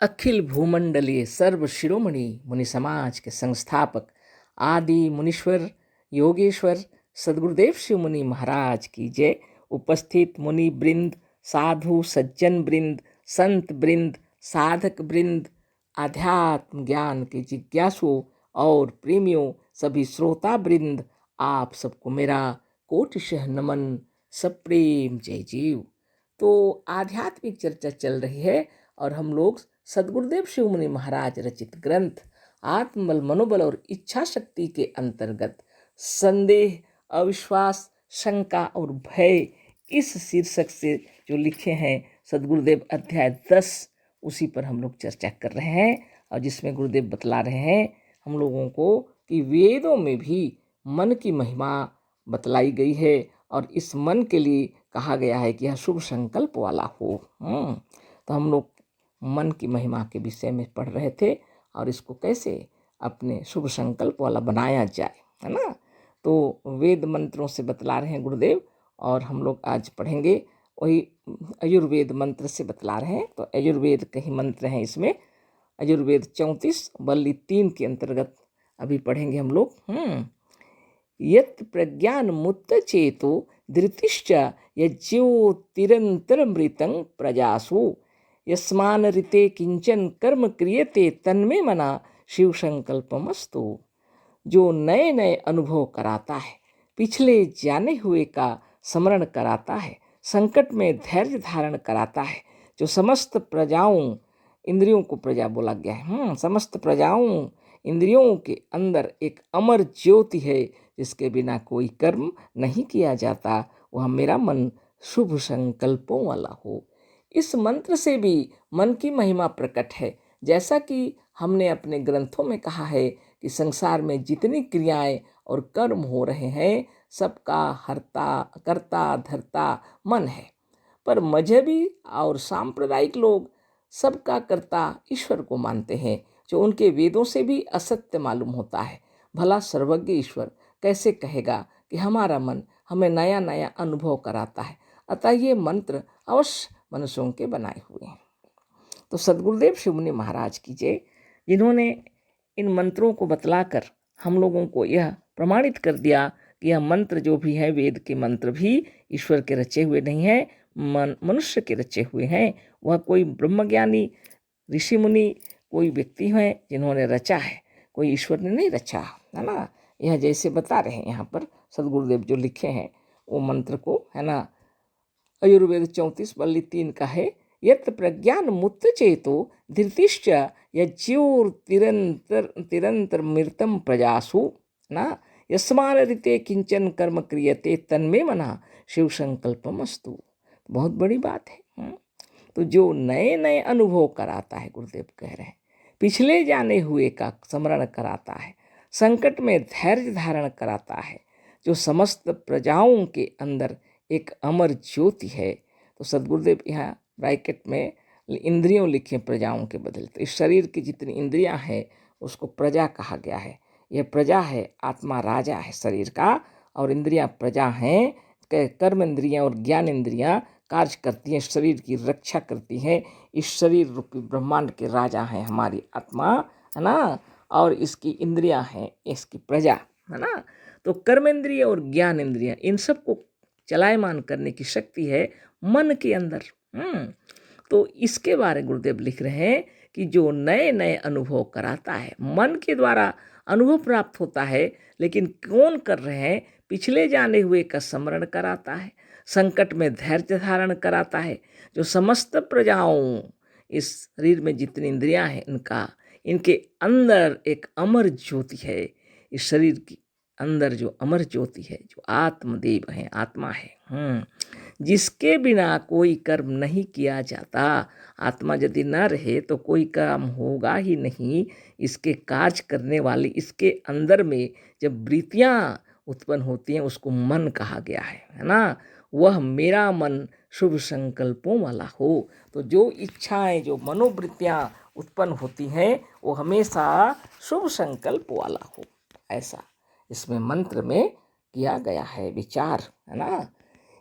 अखिल भूमंडलीय सर्व शिरोमणि मुनि समाज के संस्थापक आदि मुनीश्वर योगेश्वर सदगुरुदेव शिव मुनि महाराज की जय। उपस्थित मुनि वृंद, साधु सज्जन वृंद, संत वृंद, साधक वृंद, आध्यात्म ज्ञान के जिज्ञासुओं और प्रेमियों, सभी श्रोता वृंद, आप सबको मेरा कोटिशः नमन, सप्रेम जय जीव। तो आध्यात्मिक चर्चा चल रही है और हम लोग सदगुरुदेव शिव मुनि महाराज रचित ग्रंथ आत्मबल, मनोबल और इच्छा शक्ति के अंतर्गत संदेह, अविश्वास, शंका और भय, इस शीर्षक से जो लिखे हैं सदगुरुदेव अध्याय 10, उसी पर हम लोग चर्चा कर रहे हैं। और जिसमें गुरुदेव बतला रहे हैं हम लोगों को कि वेदों में भी मन की महिमा बतलाई गई है और इस मन के लिए कहा गया है कि यह शुभ संकल्प वाला हो। तो हम लोग मन की महिमा के विषय में पढ़ रहे थे और इसको कैसे अपने शुभ संकल्प वाला बनाया जाए, है ना। तो वेद मंत्रों से बतला रहे हैं गुरुदेव और हम लोग आज पढ़ेंगे वही आयुर्वेद मंत्र से बतला रहे हैं। तो आयुर्वेद के ही मंत्र हैं इसमें। आयुर्वेद 34 बल्ली 3 के अंतर्गत अभी पढ़ेंगे हम लोग। यत् प्रज्ञान मुक्त चेतो धृतिश्च यज्योतिरन्तरमृतं प्रजासु यस्मान ऋते किंचन कर्म क्रियते तन्मे मना शिव संकल्पमस्तु। जो नए नए अनुभव कराता है, पिछले जाने हुए का स्मरण कराता है, संकट में धैर्य धारण कराता है, जो समस्त प्रजाओं, इंद्रियों को प्रजा बोला गया है, समस्त प्रजाओं इंद्रियों के अंदर एक अमर ज्योति है, जिसके बिना कोई कर्म नहीं किया जाता, वह मेरा मन शुभ संकल्पों वाला हो। इस मंत्र से भी मन की महिमा प्रकट है। जैसा कि हमने अपने ग्रंथों में कहा है कि संसार में जितनी क्रियाएं और कर्म हो रहे हैं, सबका हर्ता कर्ता धर्ता मन है। पर मजहबी और सांप्रदायिक लोग सबका कर्ता ईश्वर को मानते हैं, जो उनके वेदों से भी असत्य मालूम होता है। भला सर्वज्ञ ईश्वर कैसे कहेगा कि हमारा मन हमें नया नया अनुभव कराता है। अतः ये मंत्र अवश्य मनुष्यों के बनाए हुए हैं। तो सदगुरुदेव शिव मुनि महाराज की जय, जिन्होंने इन मंत्रों को बतलाकर हम लोगों को यह प्रमाणित कर दिया कि यह मंत्र जो भी है, वेद के मंत्र भी ईश्वर के रचे हुए नहीं हैं, मनुष्य के रचे हुए हैं। वह कोई ब्रह्मज्ञानी ऋषि मुनि कोई व्यक्ति हैं जिन्होंने रचा है, कोई ईश्वर ने नहीं रचा, है ना। यह जैसे बता रहे हैं यहाँ पर सदगुरुदेव जो लिखे हैं वो मंत्र को, है ना। आयुर्वेद 34 बल्ली 3 का है, यत् प्रज्ञान मुक्त चेतो धृतिश्च यज्योतिरन्तरं मृतं प्रजासु ना यस्मान ऋते किंचन कर्म क्रियते तन्मे मना शिव संकल्पमस्तु। बहुत बड़ी बात है। तो जो नए नए अनुभव कराता है, गुरुदेव कह रहे हैं, पिछले जाने हुए का स्मरण कराता है, संकट में धैर्य धारण कराता है, जो समस्त प्रजाओं के अंदर एक अमर ज्योति है। तो सदगुरुदेव यहाँ ब्रैकेट में इंद्रियों लिखे प्रजाओं के बदले। तो इस शरीर की जितनी इंद्रियां हैं उसको प्रजा कहा गया है। यह प्रजा है, आत्मा राजा है शरीर का और इंद्रियां प्रजा हैं। कर्म इंद्रियां और ज्ञान इंद्रियां कार्य करती हैं, शरीर की रक्षा करती हैं। इस शरीर रूपी ब्रह्मांड के राजा हैं हमारी आत्मा, है ना। और इसकी इंद्रियां हैं इसकी प्रजा, है ना। तो कर्म इंद्रिय और ज्ञान इंद्रियां, इन सबको चलायमान करने की शक्ति है मन के अंदर। तो इसके बारे गुरुदेव लिख रहे हैं कि जो नए नए अनुभव कराता है, मन के द्वारा अनुभव प्राप्त होता है, लेकिन कौन कर रहे हैं, पिछले जाने हुए का स्मरण कराता है, संकट में धैर्य धारण कराता है, जो समस्त प्रजाओं, इस शरीर में जितनी इंद्रियां हैं इनके अंदर एक अमर ज्योति है। इस शरीर की अंदर जो अमर ज्योति है, जो आत्मदेव है, आत्मा है, जिसके बिना कोई कर्म नहीं किया जाता। आत्मा यदि न रहे तो कोई काम होगा ही नहीं। इसके कार्य करने वाली, इसके अंदर में जब वृत्तियां उत्पन्न होती हैं उसको मन कहा गया है ना। वह मेरा मन शुभ संकल्पों वाला हो। तो जो इच्छाएं, जो मनोवृत्तियां उत्पन्न होती हैं वो हमेशा शुभ संकल्प वाला हो, ऐसा इसमें मंत्र में किया गया है विचार, है ना।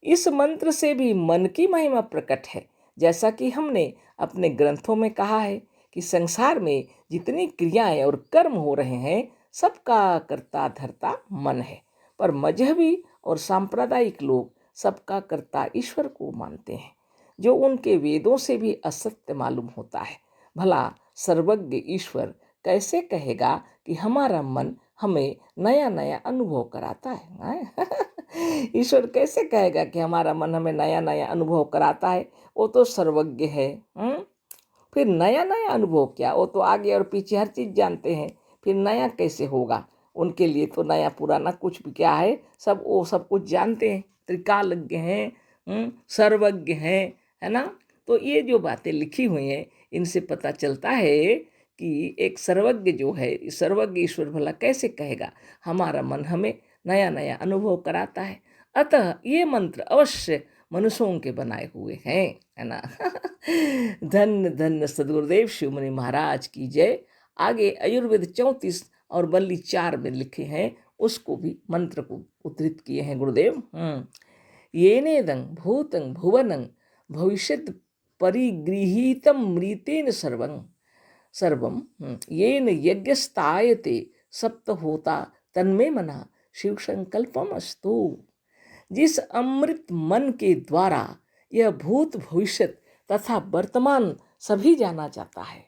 इस मंत्र से भी मन की महिमा प्रकट है। जैसा कि हमने अपने ग्रंथों में कहा है कि संसार में जितनी क्रियाएं और कर्म हो रहे हैं सबका कर्ता धर्ता मन है, पर मजहबी और सांप्रदायिक लोग सबका कर्ता ईश्वर को मानते हैं, जो उनके वेदों से भी असत्य मालूम होता है। भला सर्वज्ञ ईश्वर कैसे कहेगा कि हमारा मन हमें नया नया अनुभव कराता है? ईश्वर कैसे कहेगा कि हमारा मन हमें नया नया अनुभव कराता है? वो तो सर्वज्ञ है। फिर नया नया अनुभव क्या? वो तो आगे और पीछे हर चीज जानते हैं, फिर नया कैसे होगा? उनके लिए तो नया पुराना कुछ भी क्या है, सब वो सब कुछ जानते हैं, त्रिकालज्ञ हैं, सर्वज्ञ हैं, है ना। तो ये जो बातें लिखी हुई हैं इनसे पता चलता है कि एक सर्वज्ञ जो है, सर्वज्ञ ईश्वर भला कैसे कहेगा हमारा मन हमें नया नया अनुभव कराता है। अतः ये मंत्र अवश्य मनुष्यों के बनाए हुए हैं, है ना। धन्य धन्य सदगुरुदेव शिव मुनि महाराज की जय। आगे आयुर्वेद 34 और बल्ली 4 में लिखे हैं, उसको भी मंत्र को उद्धृत किए हैं गुरुदेव। येनेदं भूतं भुवनं भविष्यत् परिगृहीतं मृतेन सर्वं सर्वम येन यज्ञस्तायते सप्त होता तन्मे मना शिव संकल्पम अस्तु। जिस अमृत मन के द्वारा यह भूत भविष्य तथा वर्तमान सभी जाना जाता है,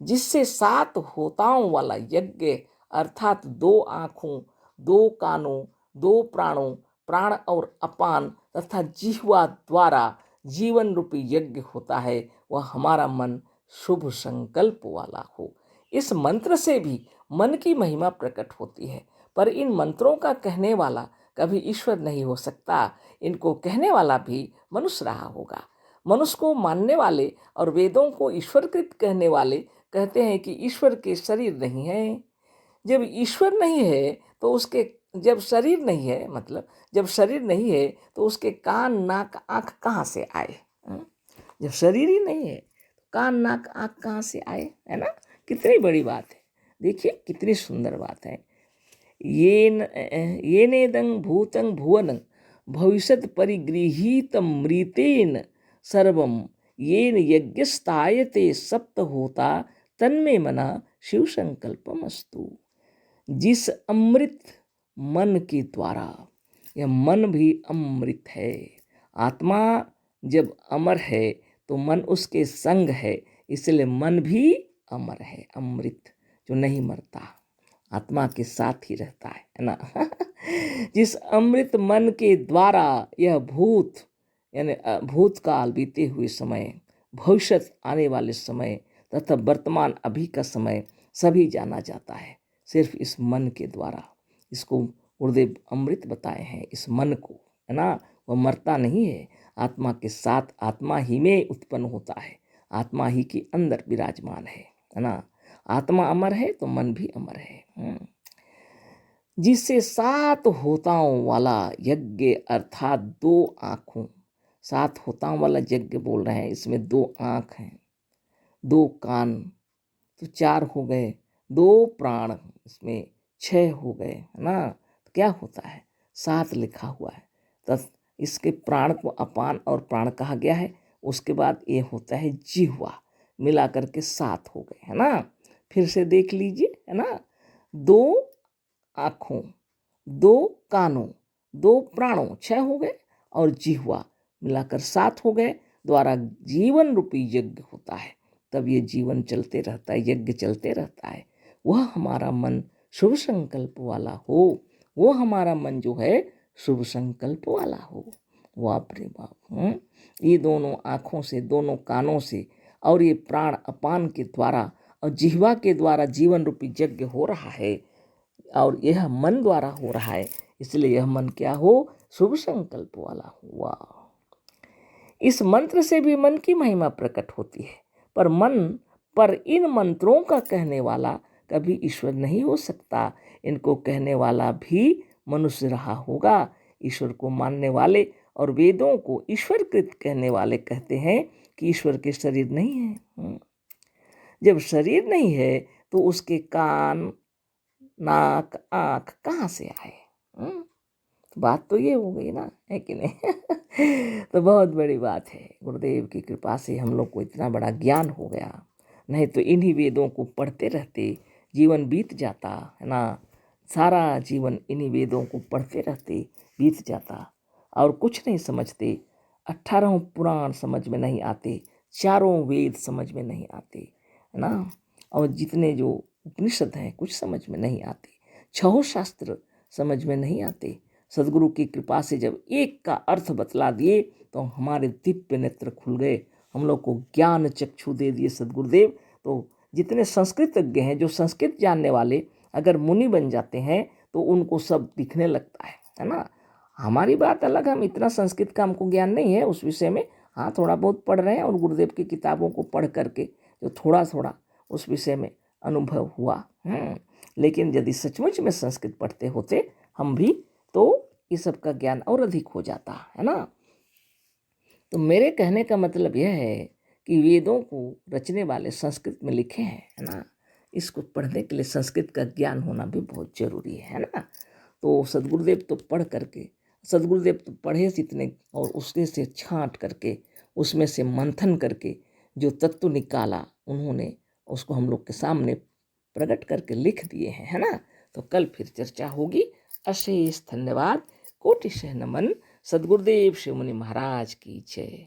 जिससे 7 होताओं वाला यज्ञ अर्थात 2 आँखों, 2 कानों, 2 प्राणों, प्राण और अपान तथा जिह्वा द्वारा जीवन रूपी यज्ञ होता है, वह हमारा मन शुभ संकल्प वाला हो। इस मंत्र से भी मन की महिमा प्रकट होती है, पर इन मंत्रों का कहने वाला कभी ईश्वर नहीं हो सकता। इनको कहने वाला भी मनुष्य रहा होगा। मनुष्य को मानने वाले और वेदों को ईश्वरकृत कहने वाले कहते हैं कि ईश्वर के शरीर नहीं है। जब ईश्वर नहीं है तो उसके, जब शरीर नहीं है, मतलब जब शरीर नहीं है तो उसके कान नाक आँख कहाँ से आए? जब शरीर ही नहीं है तो कान नाक आँख कहाँ से आए, है ना। कितनी बड़ी बात है, देखिए कितनी सुंदर बात है। येनेदं भूतं भुवनं भविष्यत् परिगृहीतं मृतेन सर्वं येन यज्ञस्तायते सप्त होता तन्मे मना शिव संकल्पम अस्तु। जिस अमृत मन के द्वारा, यह मन भी अमृत है। आत्मा जब अमर है तो मन उसके संग है, इसलिए मन भी अमर है, अमृत जो नहीं मरता, आत्मा के साथ ही रहता है ना। जिस अमृत मन के द्वारा यह भूत यानी भूतकाल बीते हुए समय, भविष्य आने वाले समय तथा वर्तमान अभी का समय सभी जाना जाता है, सिर्फ इस मन के द्वारा। इसको गुरुदेव अमृत बताए हैं, इस मन को, है ना। वह मरता नहीं है, आत्मा के साथ, आत्मा ही में उत्पन्न होता है, आत्मा ही के अंदर विराजमान है ना। आत्मा अमर है तो मन भी अमर है। जिससे 7 होताओं वाला यज्ञ अर्थात 2 आँखों, 7 होताओं वाला यज्ञ बोल रहे हैं, इसमें 2 आँख हैं, 2 कान तो 4 हो गए, 2 प्राण इसमें 6 हो गए, है ना। तो क्या होता है, 7 लिखा हुआ है, तो इसके प्राण को अपान और प्राण कहा गया है। उसके बाद ये होता है जिह्वा, मिला करके 7 हो गए, है ना। फिर से देख लीजिए, है ना। 2 आँखों, 2 कानों, 2 प्राणों 6 हो गए, और जिह्वा मिलाकर 7 हो गए, द्वारा जीवन रूपी यज्ञ होता है। तब ये जीवन चलते रहता है, यज्ञ चलते रहता है। वह हमारा मन शुभ संकल्प वाला हो, वो हमारा मन जो है शुभ संकल्प वाला हो। बाप रे बाप। ये दोनों आँखों से, दोनों कानों से और ये प्राण अपान के द्वारा और जिह्वा के द्वारा जीवन रूपी यज्ञ हो रहा है, और यह मन द्वारा हो रहा है, इसलिए यह मन क्या हो, शुभ संकल्प वाला हुआ। इस मंत्र से भी मन की महिमा प्रकट होती है, पर इन मंत्रों का कहने वाला कभी ईश्वर नहीं हो सकता। इनको कहने वाला भी मनुष्य रहा होगा। ईश्वर को मानने वाले और वेदों को ईश्वरकृत कहने वाले कहते हैं कि ईश्वर के शरीर नहीं है। जब शरीर नहीं है तो उसके कान नाक आँख कहाँ से आए? बात तो ये हो गई ना, है कि नहीं। तो बहुत बड़ी बात है, गुरुदेव की कृपा से हम लोग को इतना बड़ा ज्ञान हो गया। नहीं तो इन्हीं वेदों को पढ़ते रहते जीवन बीत जाता है ना। सारा जीवन इन्हीं वेदों को पढ़ते रहते बीत जाता और कुछ नहीं समझते। 18 पुराण समझ में नहीं आते, चारों वेद समझ में नहीं आते है ना। और जितने जो उपनिषद हैं कुछ समझ में नहीं आते, 6 शास्त्र समझ में नहीं आते। सदगुरु की कृपा से जब एक का अर्थ बतला दिए तो हमारे दिव्य नेत्र खुल गए, हम लोग को ज्ञान चक्षु दे दिए सदगुरुदेव। तो जितने संस्कृतज्ञ हैं, जो संस्कृत जानने वाले अगर मुनि बन जाते हैं तो उनको सब दिखने लगता है ना। हमारी बात अलग, हम इतना संस्कृत का हमको ज्ञान नहीं है उस विषय में। हाँ, थोड़ा बहुत पढ़ रहे हैं और गुरुदेव की किताबों को पढ़ करके जो थोड़ा थोड़ा उस विषय में अनुभव हुआ। लेकिन यदि सचमुच में संस्कृत पढ़ते होते हम भी तो ये सब का ज्ञान और अधिक हो जाता है ना। तो मेरे कहने का मतलब यह है कि वेदों को रचने वाले संस्कृत में लिखे हैं है ना। इसको पढ़ने के लिए संस्कृत का ज्ञान होना भी बहुत जरूरी है ना। तो सदगुरुदेव तो पढ़ करके, सदगुरुदेव तो पढ़े जितने और उसके से छांट करके उसमें से मंथन करके जो तत्व निकाला उन्होंने, उसको हम लोग के सामने प्रकट करके लिख दिए हैं है ना। तो कल फिर चर्चा होगी। अशेष धन्यवाद, कोटिशः नमन। सदगुरुदेव शिव मुनि महाराज की जय।